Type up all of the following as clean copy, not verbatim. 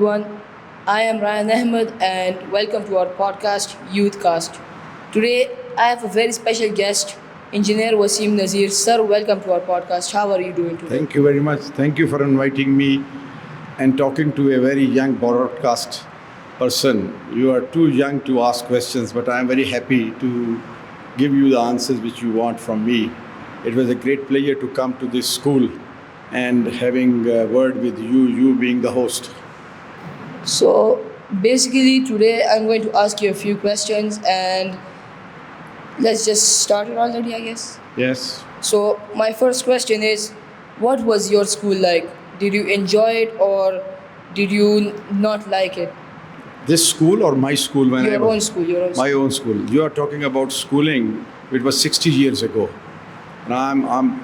everyone. I am Rayan Ahmed and welcome to our podcast Youthcast. Today I have a very special guest, Engineer Waseem Nazir. Sir, welcome to our podcast. How are you doing today? Thank you very much. Thank you for inviting me and talking to a very young broadcast person. You are too young to ask questions, but I am very happy to give you the answers which you want from me. It was a great pleasure to come to this school and having a word with you, you being the host. So basically today I'm going to ask you a few questions and let's just start it already, I guess. Yes. So my first question is, what was your school like? Did you enjoy it or did you not like it? This school or my school when I Your was own school, your own school. my own school. You are talking about schooling. It was 60 years ago, and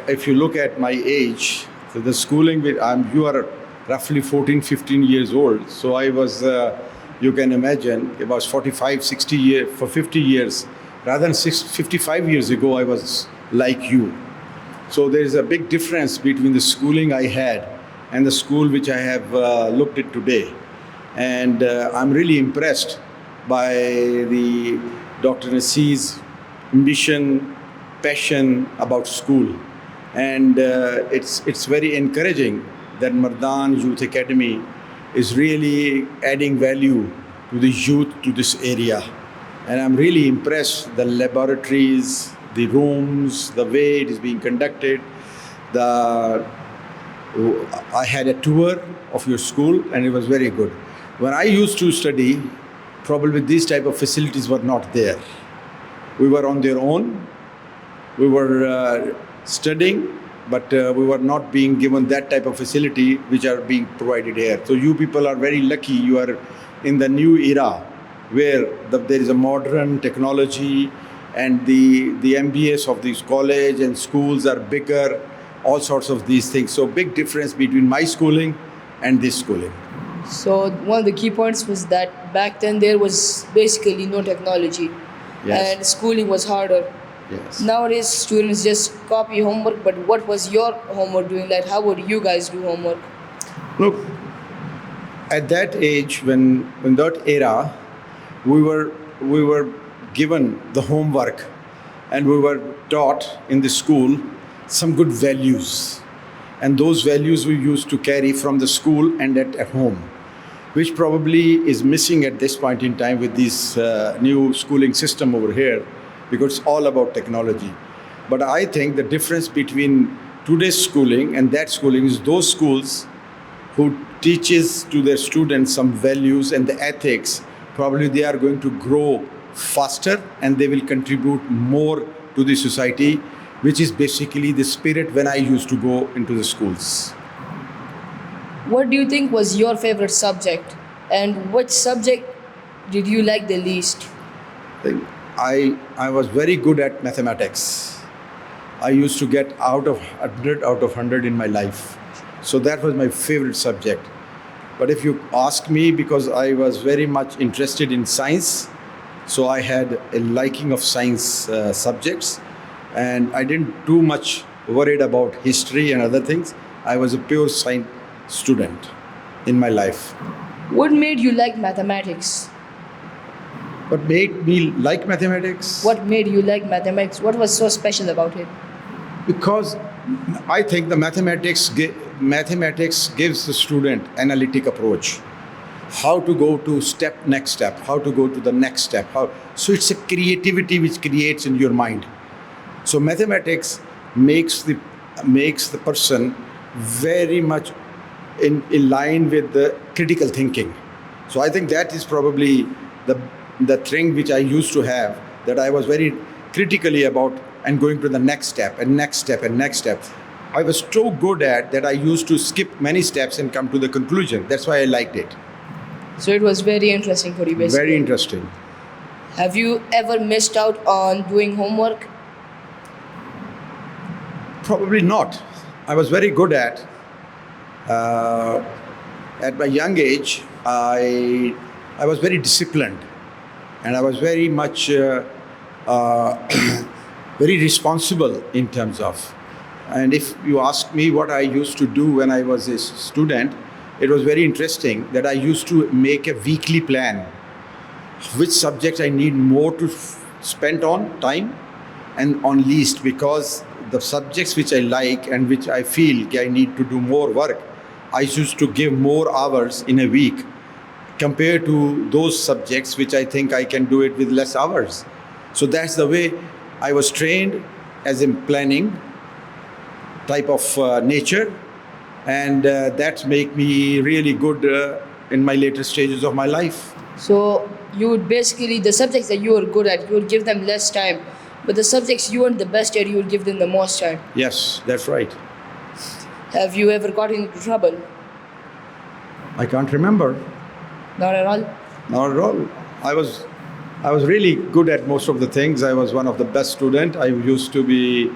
if you look at my age, so the schooling you are roughly 14, 15 years old. So I was, you can imagine, about 45, 60 years, for 50 years, rather than 55 years ago, I was like you. So there is a big difference between the schooling I had and the school which I have looked at today. And I'm really impressed by the Dr. Nasir's ambition, passion about school. And it's very encouraging that Mardan Youth Academy is really adding value to the youth to this area. And I'm really impressed, the laboratories, the rooms, the way it is being conducted. I had a tour of your school and it was very good. When I used to study, probably these type of facilities were not there. We were on their own. We were studying, but we were not being given that type of facility which are being provided here. So you people are very lucky. You are in the new era where there is a modern technology and the MBS of these college and schools are bigger, all sorts of these things. So big difference between my schooling and this schooling. So one of the key points was that back then there was basically no technology. Yes. And schooling was harder. Yes. Nowadays students just copy homework, but what was your homework doing? Like how would you guys do homework? Look, at that age, when that era, we were given the homework and we were taught in the school some good values. And those values we used to carry from the school and at home, which probably is missing at this point in time with this new schooling system over here, because it's all about technology. But I think the difference between today's schooling and that schooling is those schools who teaches to their students some values and the ethics, probably they are going to grow faster and they will contribute more to the society, which is basically the spirit when I used to go into the schools. What do you think was your favorite subject? And which subject did you like the least? I was very good at mathematics. I used to get out of 100 in my life. So that was my favorite subject. But if you ask me, because I was very much interested in science, so I had a liking of science subjects, and I didn't too much worried about history and other things. I was a pure science student in my life. What made you like mathematics? What made me like mathematics? What made you like mathematics? What was so special about it? Because I think the mathematics gives the student analytic approach. How to go to next step, how to go to the next step. So it's a creativity which creates in your mind. So mathematics makes the person very much in line with the critical thinking. So I think that is probably the thing which I used to have, that I was very critically about and going to the next step and next step and next step. I was so good at that I used to skip many steps and come to the conclusion. That's why I liked it. So it was very interesting for you basically. Very interesting. Have you ever missed out on doing homework? Probably not. I was very good at my young age, I was very disciplined and I was very much very responsible in terms of. And if you ask me what I used to do when I was a student, it was very interesting that I used to make a weekly plan which subjects I need more to spend on time and on least, because the subjects which I like and which I feel I need to do more work, I used to give more hours in a week compared to those subjects which I think I can do it with less hours. So that's the way I was trained as in planning type of nature, and that make me really good in my later stages of my life. So you would basically, the subjects that you were good at, you would give them less time, but the subjects you weren't the best at, you would give them the most time. Yes, that's right. Have you ever got into trouble? I can't remember. Not at all. Not at all. I was really good at most of the things. I was one of the best student. I used to be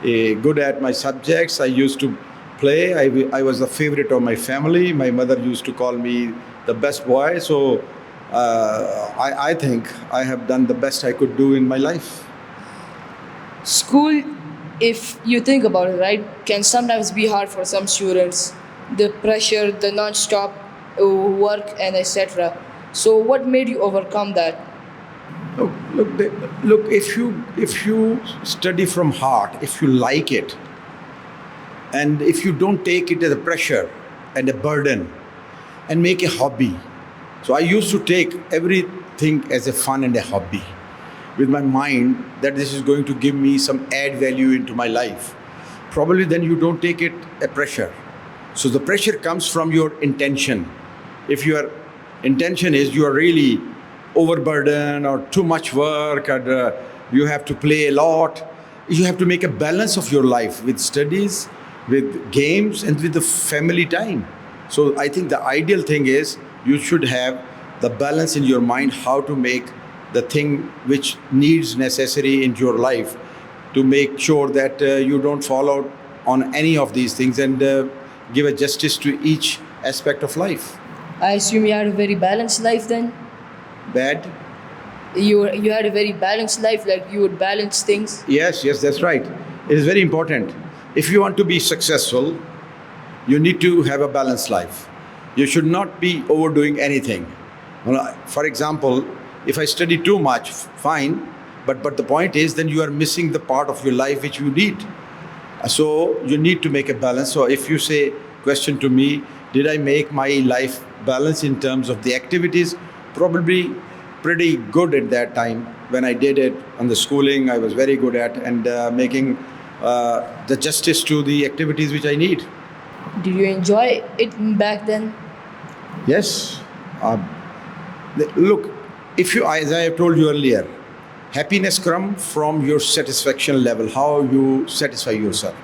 good at my subjects. I used to play. I was the favorite of my family. My mother used to call me the best boy. So I think I have done the best I could do in my life. School, if you think about it, right, can sometimes be hard for some students. The pressure, the non-stop work, and etc. So, what made you overcome that? Look. If you study from heart, if you like it, and if you don't take it as a pressure and a burden, and make a hobby. So I used to take everything as a fun and a hobby, with my mind that this is going to give me some add value into my life. Probably then you don't take it a pressure. So the pressure comes from your intention. If your intention is you are really overburdened or too much work, and you have to play a lot, you have to make a balance of your life with studies, with games, and with the family time. So I think the ideal thing is you should have the balance in your mind how to make the thing which needs necessary in your life, to make sure that you don't fall out on any of these things, and give a justice to each aspect of life. I assume you had a very balanced life then? Bad? You had a very balanced life, like you would balance things? Yes, that's right. It is very important. If you want to be successful, you need to have a balanced life. You should not be overdoing anything. For example, if I study too much, fine, but the point is then you are missing the part of your life which you need. So you need to make a balance. So if you say, question to me, did I make my life balance in terms of the activities? Probably pretty good at that time. When I did it on the schooling, I was very good at, and making the justice to the activities which I need. Did you enjoy it back then? Yes. Look, if you, as I have told you earlier, happiness comes from your satisfaction level, how you satisfy yourself.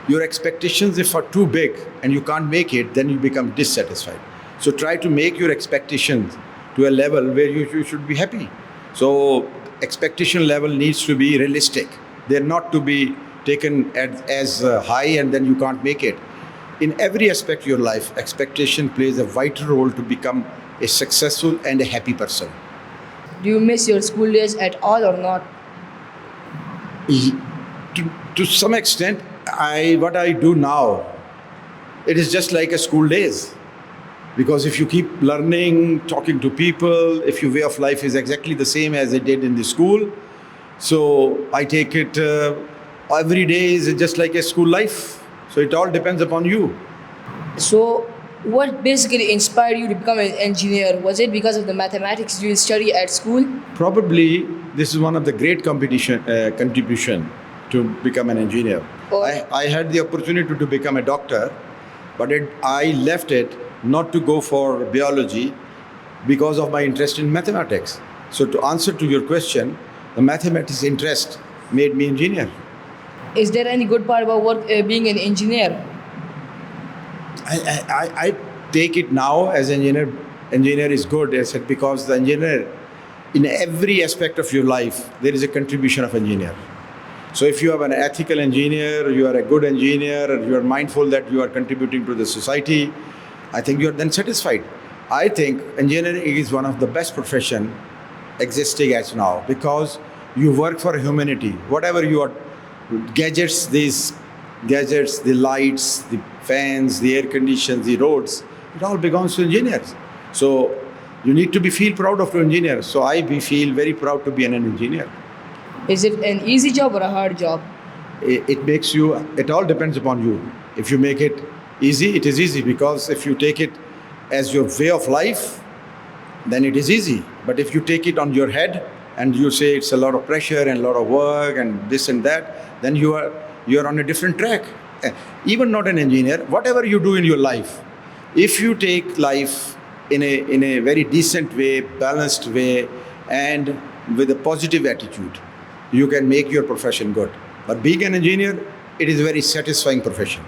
Your expectations, if are too big and you can't make it, then you become dissatisfied. So try to make your expectations to a level where you should be happy. So expectation level needs to be realistic. They're not to be taken as high and then you can't make it. In every aspect of your life, expectation plays a vital role to become a successful and a happy person. Do you miss your school days at all or not? To some extent, what I do now, it is just like a school days. Because if you keep learning, talking to people, if your way of life is exactly the same as it did in the school, so I take it every day is just like a school life. So it all depends upon you. So, what basically inspired you to become an engineer? Was it because of the mathematics you study at school? Probably this is one of the great contribution to become an engineer. Oh. I had the opportunity to become a doctor, but I left it not to go for biology because of my interest in mathematics. So to answer to your question, the mathematics interest made me engineer. Is there any good part about being an engineer? I take it now as engineer. Engineer is good, I said, because the engineer, in every aspect of your life, there is a contribution of engineer. So if you have an ethical engineer, you are a good engineer, you are mindful that you are contributing to the society, I think you are then satisfied. I think engineering is one of the best profession existing as now, because you work for humanity. Whatever you are, these gadgets, the lights, the fans, the air conditions, the roads, It all belongs to engineers. So you need to be feel proud of your engineer. So feel very proud to be an engineer. Is it an easy job or a hard job? It makes you, it all depends upon you. If you make it easy, it is easy, because if you take it as your way of life, then it is easy. But if you take it on your head and you say it's a lot of pressure and a lot of work and this and that, then you are on a different track. Even not an engineer, whatever you do in your life, if you take life in a very decent way, balanced way, and with a positive attitude, you can make your profession good. But being an engineer, it is a very satisfying profession.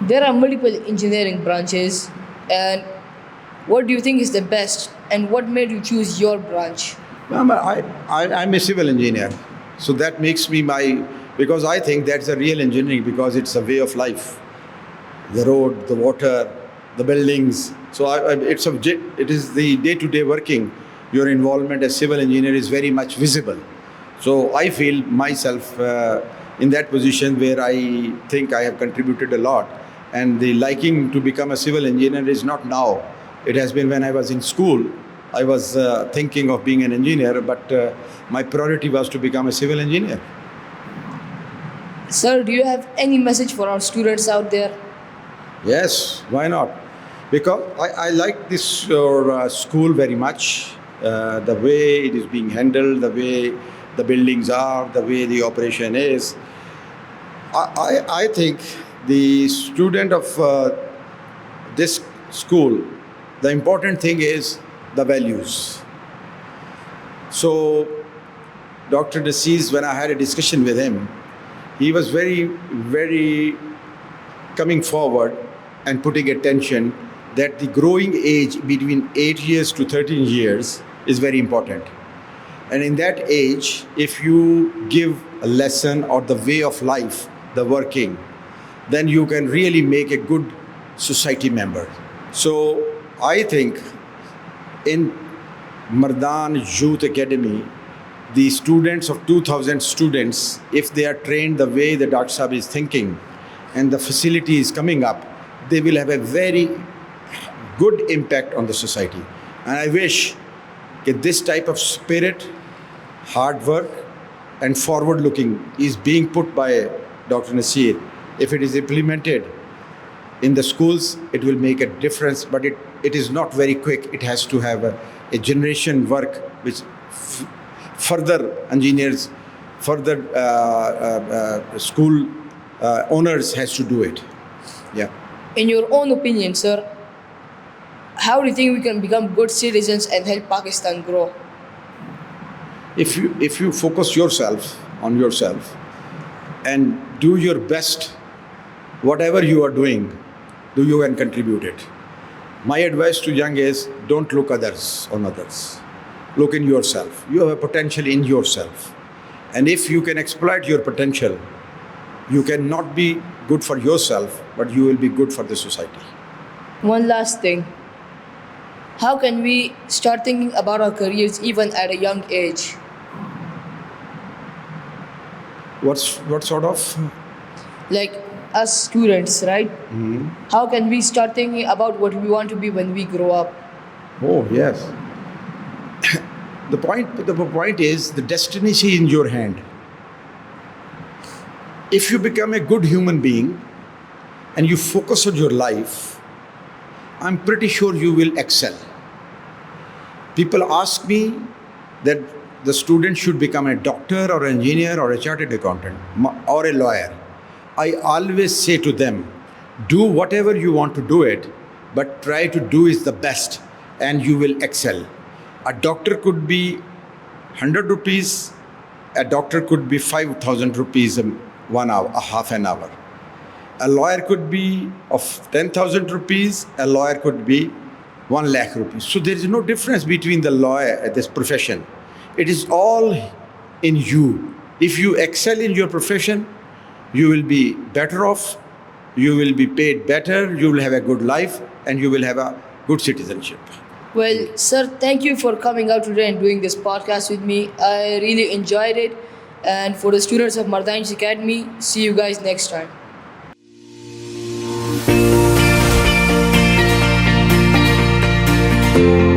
There are multiple engineering branches, and what do you think is the best, and what made you choose your branch? I'm a civil engineer, so that makes me because I think that's a real engineering, because it's a way of life. The road, the water, the buildings. So it is the day-to-day working. Your involvement as civil engineer is very much visible. So I feel myself in that position where I think I have contributed a lot. And the liking to become a civil engineer is not now. It has been when I was in school. I was thinking of being an engineer, but my priority was to become a civil engineer. Sir, do you have any message for our students out there? Yes, why not? Because I like this school very much. The way it is being handled, the way the buildings are, the way the operation is. I think the student of this school, the important thing is the values. So Dr. Nazir, when I had a discussion with him, he was very, very coming forward and putting attention that the growing age between 8 years to 13 years is very important. And in that age, if you give a lesson or the way of life, the working, then you can really make a good society member. So I think in Mardan Youth Academy, the students of 2,000 students, if they are trained the way the Dr. Sahib is thinking and the facility is coming up, they will have a very good impact on the society. And I wish that this type of spirit, hard work, and forward looking is being put by Dr. Nazir. If it is implemented in the schools, it will make a difference, but it is not very quick. It has to have a generation work which further engineers, further school owners has to do it. Yeah. In your own opinion, sir, how do you think we can become good citizens and help Pakistan grow? If you focus on yourself and do your best, whatever you are doing, you can contribute it. My advice to young is don't look on others. Look in yourself. You have a potential in yourself. And if you can exploit your potential, you can not be good for yourself, but you will be good for the society. One last thing. How can we start thinking about our careers even at a young age? What sort of? Like us students, right? Mm-hmm. How can we start thinking about what we want to be when we grow up? Oh, yes. The point is the destiny is in your hand. If you become a good human being and you focus on your life, I'm pretty sure you will excel. People ask me that the student should become a doctor or an engineer or a chartered accountant or a lawyer. I always say to them, do whatever you want to do it, but try to do is the best and you will excel. A doctor could be 100 rupees, a doctor could be 5,000 rupees 1 hour, a half an hour. A lawyer could be of 10,000 rupees, a lawyer could be 1 lakh rupees. So there is no difference between the lawyer and this profession. It is all in you. If you excel in your profession, you will be better off, you will be paid better, you will have a good life, and you will have a good citizenship. Well, sir, thank you for coming out today and doing this podcast with me. I really enjoyed it. And for the students of Mardan Academy, see you guys next time. you.